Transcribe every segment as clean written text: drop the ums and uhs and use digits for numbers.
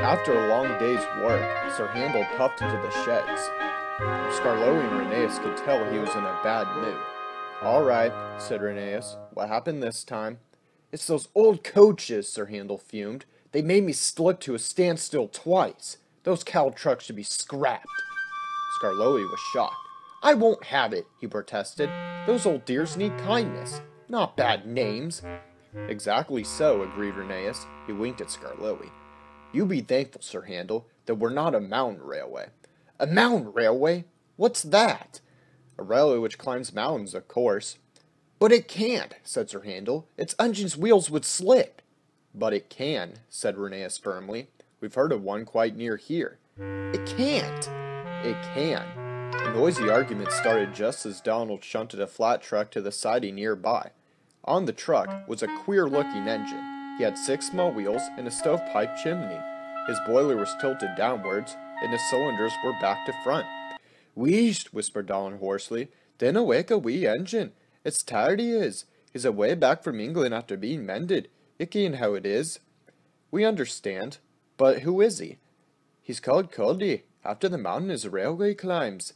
After a long day's work, Sir Handel puffed into the sheds. Scarlowe and Rheneas could tell he was in a bad mood. "All right," said Rheneas. "What happened this time?" "It's those old coaches," Sir Handel fumed. "They made me slip to a standstill twice. Those cattle trucks should be scrapped." Scarlowe was shocked. "I won't have it," he protested. "Those old dears need kindness, not bad names." "Exactly so," agreed Rheneas. He winked at Scarlowe. "You be thankful, Sir Handel, that we're not a mountain railway." "A mountain railway? What's that?" "A railway which climbs mountains, of course." "But it can't," said Sir Handel. "Its engine's wheels would slip." "But it can," said Rheneas firmly. "We've heard of one quite near here." "It can't." "It can." A noisy argument started just as Donald shunted a flat truck to the siding nearby. On the truck was a queer-looking engine. He had 6 small wheels and a stovepipe chimney. His boiler was tilted downwards, and his cylinders were back to front. "Wheesht," whispered Donald hoarsely. "Dinna wake a wee engine. It's tired he is. He's away back from England after being mended. You ken how it is." "We understand. But who is he?" "He's called Cody. After the mountain is a railway climbs."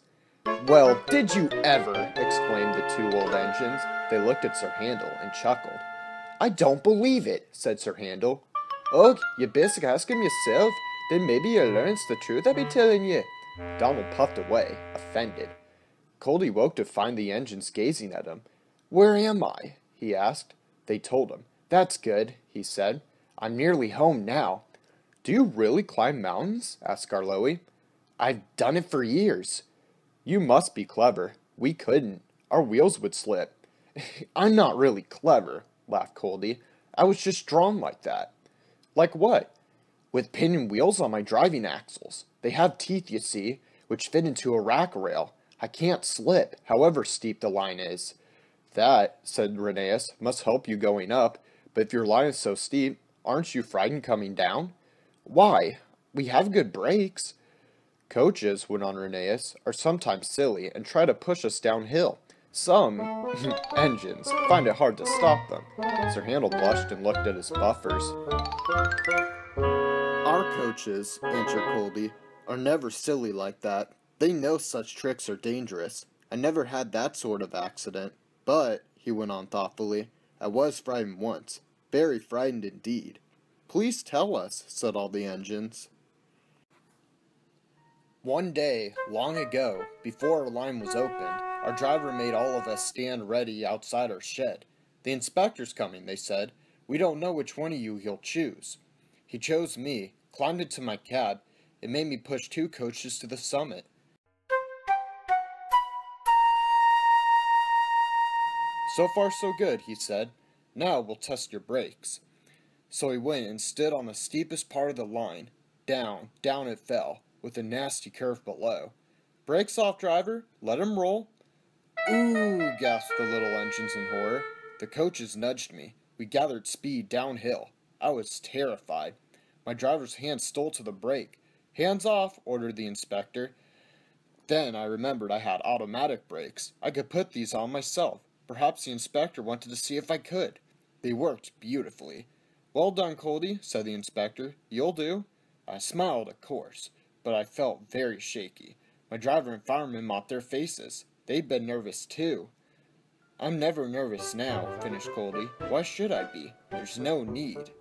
"Well, did you ever!" exclaimed the 2 old engines. They looked at Sir Handel and chuckled. "I don't believe it," said Sir Handel. "Och, you best ask him yourself. Then maybe you learns the truth I be telling you." Donald puffed away, offended. Cody woke to find the engines gazing at him. "Where am I?" he asked. They told him. "That's good," he said. "I'm nearly home now." "Do you really climb mountains?" asked Scarlowe. "I've done it for years." "You must be clever. We couldn't. Our wheels would slip." "I'm not really clever," laughed Cody. "I was just drawn like that." "Like what?" "With pinion wheels on my driving axles. They have teeth, you see, which fit into a rack rail. I can't slip, however steep the line is." "That," said Rheneas, "must help you going up. But if your line is so steep, aren't you frightened coming down?" "Why? We have good brakes." "Coaches," went on Rheneas, "are sometimes silly and try to push us downhill. Some engines find it hard to stop them." Sir Handel blushed and looked at his buffers. "Our coaches," answered Colby, "are never silly like that. They know such tricks are dangerous. I never had that sort of accident. But," he went on thoughtfully, "I was frightened once. Very frightened indeed." "Please tell us," said all the engines. "One day, long ago, before our line was opened, our driver made all of us stand ready outside our shed. 'The inspector's coming,' they said. 'We don't know which one of you he'll choose.' He chose me, climbed into my cab, and made me push 2 coaches to the summit." "So far so good," he said. "Now we'll test your brakes." So he went and stood on the steepest part of the line. Down, down it fell, with a nasty curve below. "Brakes off, driver. Let him roll." "Ooh!" gasped the little engines in horror. The coaches nudged me. We gathered speed downhill. I was terrified. My driver's hand stole to the brake. "Hands off," ordered the inspector. Then I remembered I had automatic brakes. I could put these on myself. Perhaps the inspector wanted to see if I could. They worked beautifully. "Well done, Coldy," said the inspector. "You'll do." I smiled, of course, but I felt very shaky. My driver and fireman mopped their faces. They'd been nervous too. "I'm never nervous now," finished Coldy. "Why should I be? There's no need."